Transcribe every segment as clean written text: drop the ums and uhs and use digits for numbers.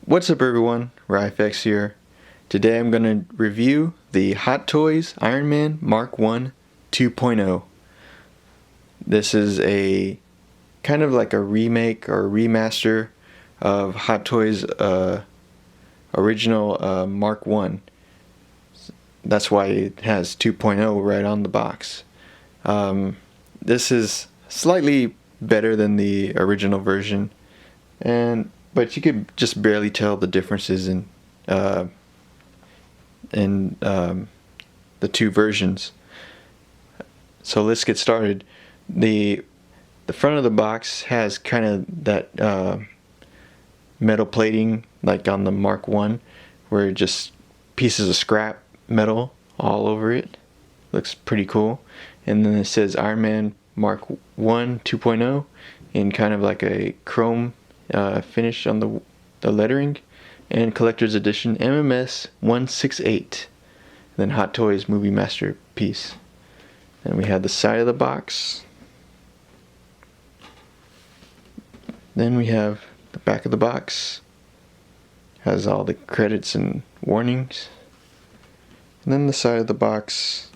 What's up everyone, RyFX here. Today I'm going to review the Hot Toys Iron Man Mark 1 2.0. This is a kind of like a remake or remaster of Hot Toys original Mark 1. That's why it has 2.0 right on the box. This is slightly better than the original version, but you could just barely tell the differences in the two versions. So let's get started. The front of the box has kind of that metal plating like on the Mark 1, where just pieces of scrap metal all over it. Looks pretty cool. And then it says Iron Man Mark 1 2.0 in kind of like a chrome finish on the lettering, and collector's edition MMS 168. And then Hot Toys Movie Masterpiece. Then we have the side of the box. Then we have the back of the box. Has all the credits and warnings. And then the side of the box,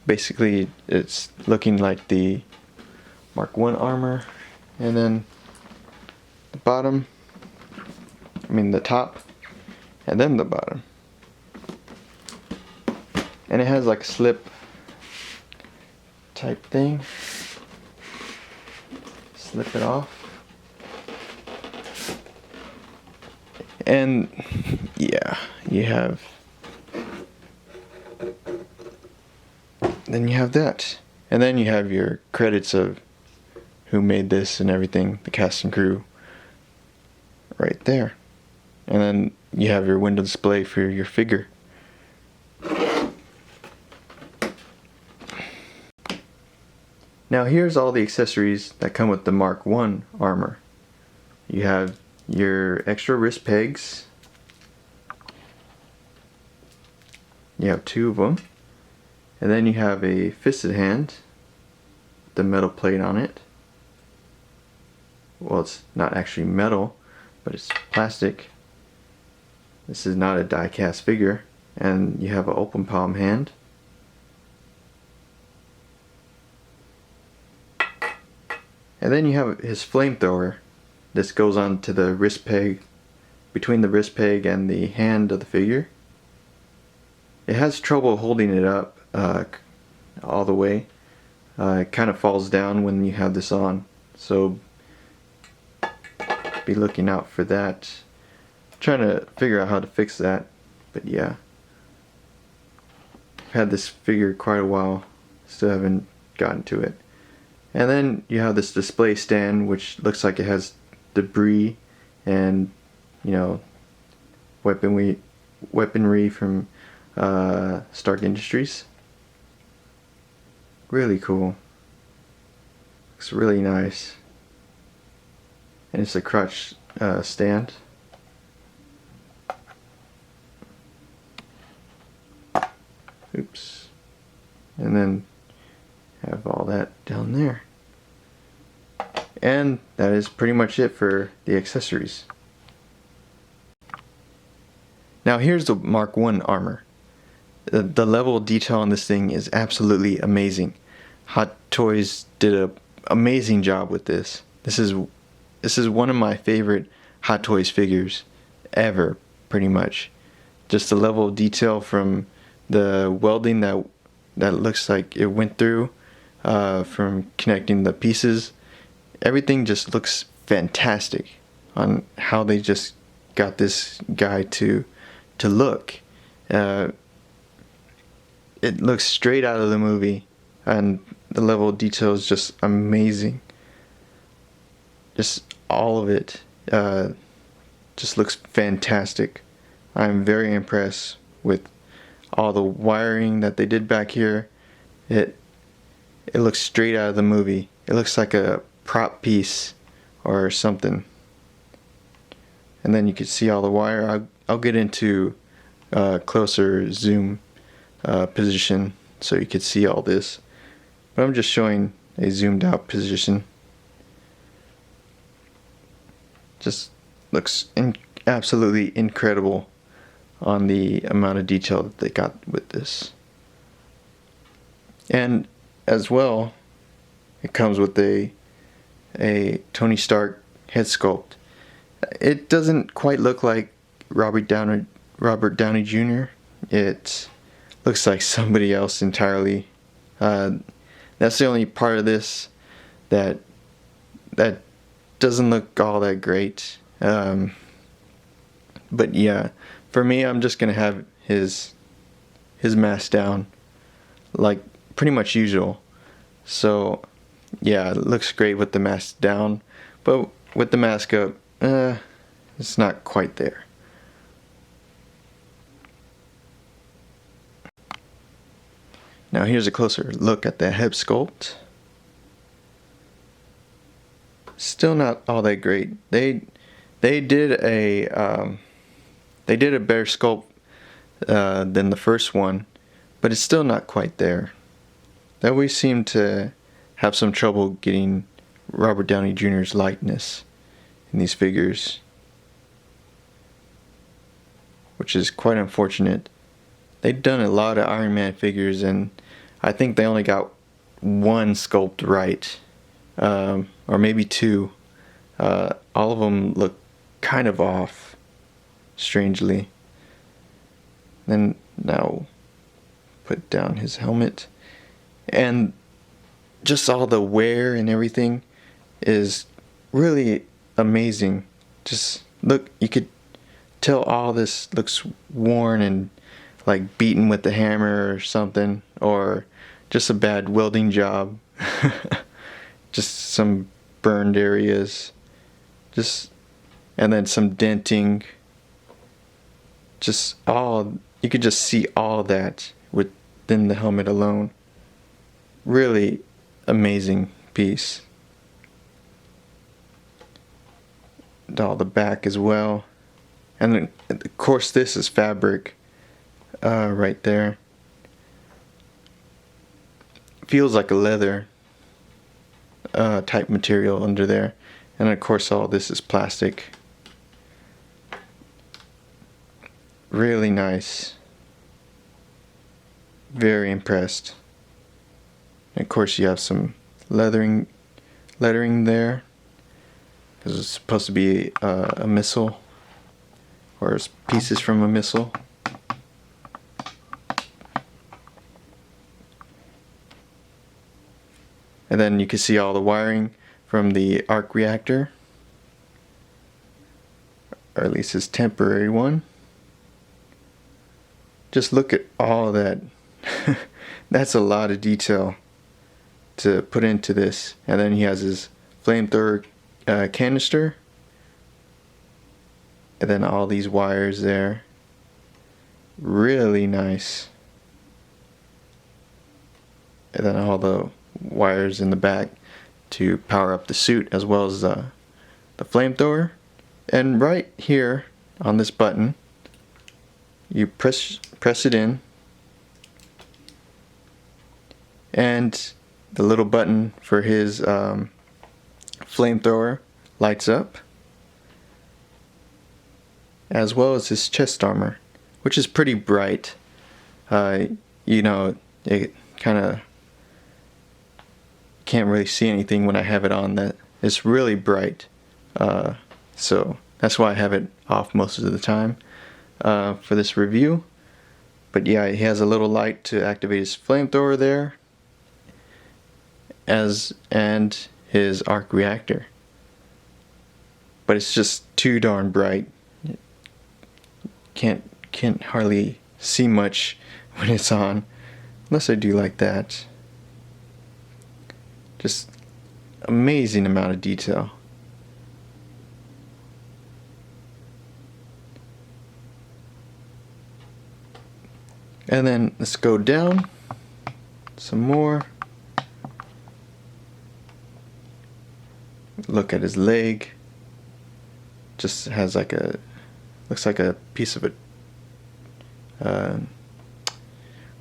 basically it's looking like the Mark 1 armor. And then the bottom, the top, and then the bottom. And it has like a slip type thing. Slip it off. And yeah, you have that. And then you have your credits of who made this and everything, the cast and crew, right there. And then you have your window display for your figure. Now here's all the accessories that come with the Mark 1 armor. You have your extra wrist pegs. You have 2 of them. And then you have a fisted hand, the metal plate on it. Well, it's not actually metal, but it's plastic. This is not a die-cast figure. And you have an open palm hand. And then you have his flamethrower. This goes on to the wrist peg, between the wrist peg and the hand of the figure. It has trouble holding it up all the way. It kind of falls down when you have this on, so be looking out for that. Trying to figure out how to fix that, but yeah. I've had this figure quite a while, still haven't gotten to it. And then you have this display stand, which looks like it has debris and, weaponry from Stark Industries. Really cool. Looks really nice. And it's a crotch stand. Oops. And then have all that down there. And that is pretty much it for the accessories. Now here's the Mark 1 armor. The level of detail on this thing is absolutely amazing. Hot Toys did an amazing job with this. This is one of my favorite Hot Toys figures ever, pretty much. Just the level of detail from the welding that looks like it went through, from connecting the pieces. Everything just looks fantastic on how they just got this guy to look. It looks straight out of the movie, and the level of detail is just amazing. Just all of it just looks fantastic. I'm very impressed with all the wiring that they did back here. It looks straight out of the movie. It looks like a prop piece or something. And then you can see all the wire. I'll get into closer zoom position so you can see all this, but I'm just showing a zoomed out position. Just looks absolutely incredible on the amount of detail that they got with this. And as well, it comes with a Tony Stark head sculpt. It doesn't quite look like Robert Downey Jr. It looks like somebody else entirely. That's the only part of this that doesn't look all that great. But yeah, for me, I'm just gonna have his mask down, like pretty much usual. So yeah, it looks great with the mask down, but with the mask up, it's not quite there. Now here's a closer look at the head sculpt. Still not all that great. They did a better sculpt than the first one, but it's still not quite there. They always seem to have some trouble getting Robert Downey Jr.'s likeness in these figures, which is quite unfortunate. They've done a lot of Iron Man figures, and I think they only got one sculpt right, or maybe two. All of them look kind of off, strangely. Then now put down his helmet, and just all the wear and everything is really amazing. Just look, you could tell all this looks worn and like beaten with the hammer or something, or just a bad welding job. Just some burned areas, and then some denting. Just all, you could just see all that within the helmet alone. Really amazing piece. And all the back as well, and then, of course this is fabric. Right there. Feels like a leather type material under there. And of course all this is plastic. Really nice. Very impressed. And of course you have some lettering there, because it's supposed to be a missile, or pieces from a missile. And then you can see all the wiring from the arc reactor, or at least his temporary one. Just look at all that. That's a lot of detail to put into this. And then he has his flamethrower canister, and then all these wires there. Really nice. And then all the wires in the back to power up the suit, as well as the flamethrower. And right here on this button, you press it in, and the little button for his flamethrower lights up, as well as his chest armor, which is pretty bright. You know, it kind of can't really see anything when I have it on. That it's really bright, so that's why I have it off most of the time for this review. But yeah, he has a little light to activate his flamethrower there, and his arc reactor. But it's just too darn bright. Can't hardly see much when it's on, unless I do like that. Just amazing amount of detail. And then let's go down some more. Look at his leg. Just has like looks like a piece of what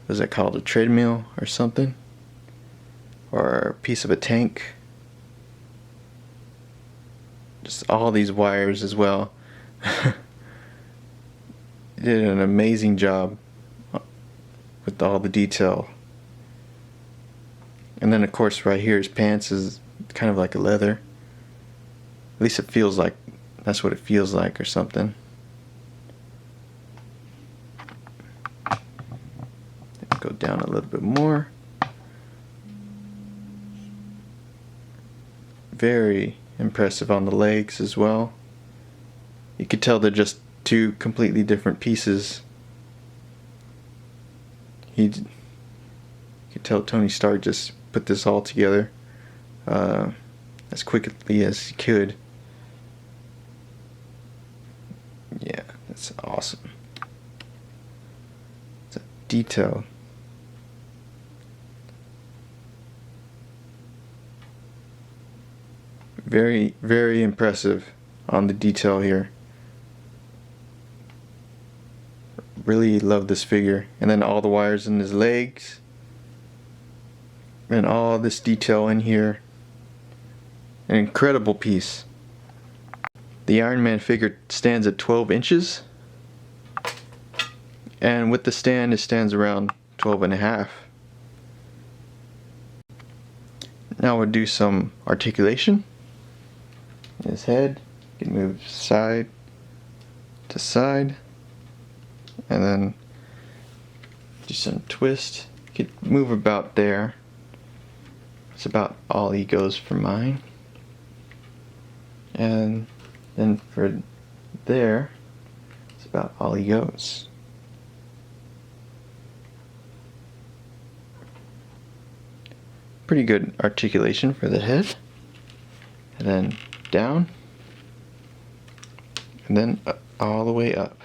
is that called, a treadmill or something, or a piece of a tank. Just all these wires as well. Did an amazing job with all the detail. And then of course right here his pants is kind of like a leather. At least it feels like that's what it feels like or something. Go down a little bit more. Very impressive on the legs as well. You could tell they're just two completely different pieces. You could tell Tony Stark just put this all together as quickly as he could. Yeah, that's awesome. It's a detail. Very, very impressive on the detail here. Really love this figure. And then all the wires in his legs. And all this detail in here. An incredible piece. The Iron Man figure stands at 12 inches. And with the stand, it stands around 12 and a half. Now we'll do some articulation. His head can move side to side, and then do some twist. You could move about there. It's about all he goes for mine. And then for there, it's about all he goes. Pretty good articulation for the head. And then down, and then all the way up,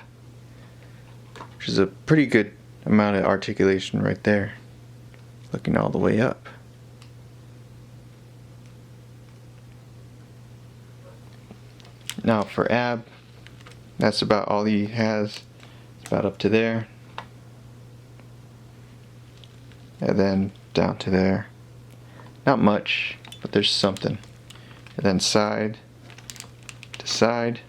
which is a pretty good amount of articulation right there, looking all the way up. Now for ab, that's about all he has. It's about up to there, and then down to there. Not much, but there's something. And then side to side.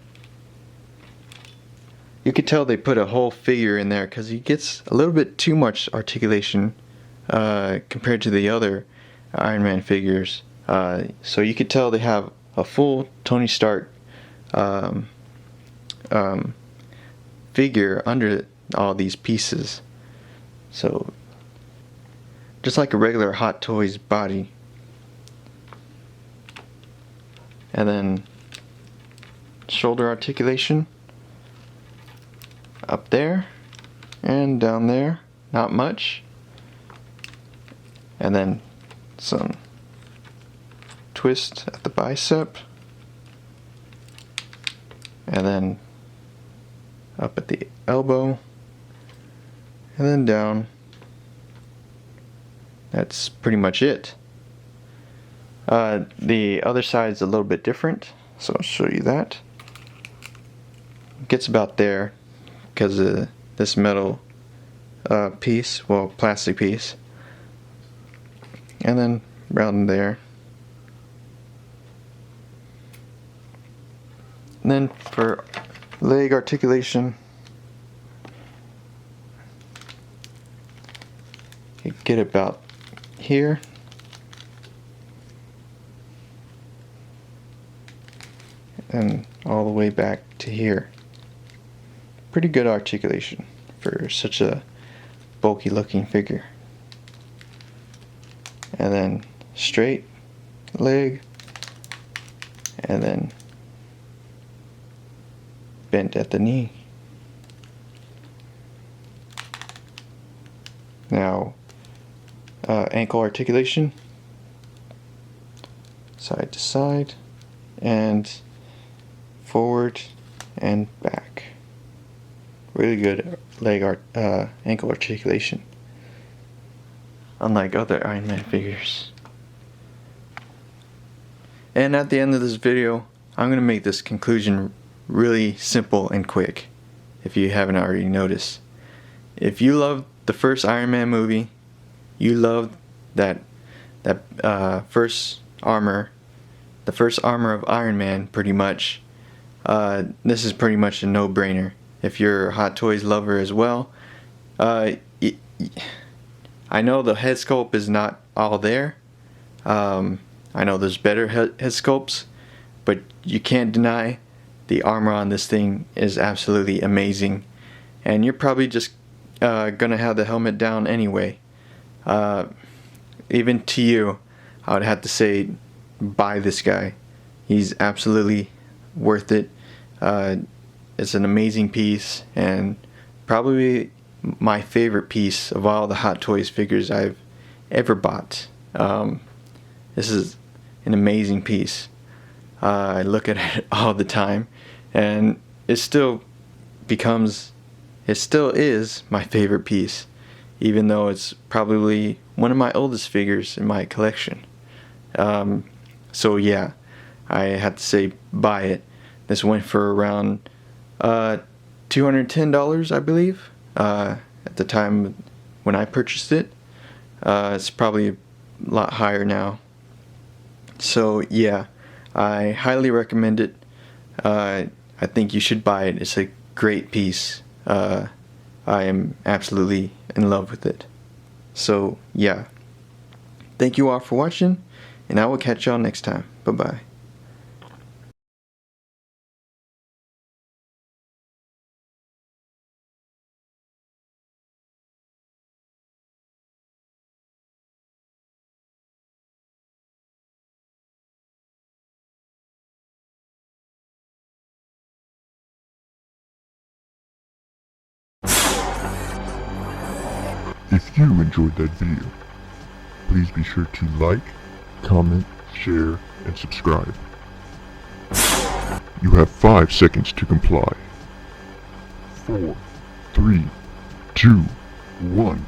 You could tell they put a whole figure in there because he gets a little bit too much articulation compared to the other Iron Man figures. So you could tell they have a full Tony Stark figure under all these pieces. So just like a regular Hot Toys body. And then shoulder articulation up there and down there, not much. And then some twist at the bicep, and then up at the elbow, and then down. That's pretty much it. The other side's a little bit different, so I'll show you that. It gets about there because of this metal piece, well, plastic piece, and then around there. And then for leg articulation, you get about here. And all the way back to here. Pretty good articulation for such a bulky looking figure. And then straight leg, and then bent at the knee. Now ankle articulation, side to side, and forward and back. Really good ankle articulation, unlike other Iron Man figures. And at the end of this video, I'm going to make this conclusion really simple and quick, if you haven't already noticed. If you loved the first Iron Man movie, you loved that first armor, the first armor of Iron Man pretty much, this is pretty much a no-brainer. If you're a Hot Toys lover as well, I know the head sculpt is not all there. I know there's better head sculpts, but you can't deny the armor on this thing is absolutely amazing. And you're probably just gonna have the helmet down anyway. Even to you, I would have to say, buy this guy. He's absolutely worth it. It's an amazing piece, and probably my favorite piece of all the Hot Toys figures I've ever bought. This is an amazing piece. I look at it all the time, and it still is my favorite piece, even though it's probably one of my oldest figures in my collection. So yeah, I have to say, buy it. This went for around $210, I believe, at the time when I purchased it. It's probably a lot higher now. So yeah, I highly recommend it. I think you should buy it. It's a great piece. I am absolutely in love with it. So yeah, thank you all for watching, and I will catch y'all next time. Bye bye. If you enjoyed that video, please be sure to like, comment, share, and subscribe. You have 5 seconds to comply. 4, 3, 2, 1.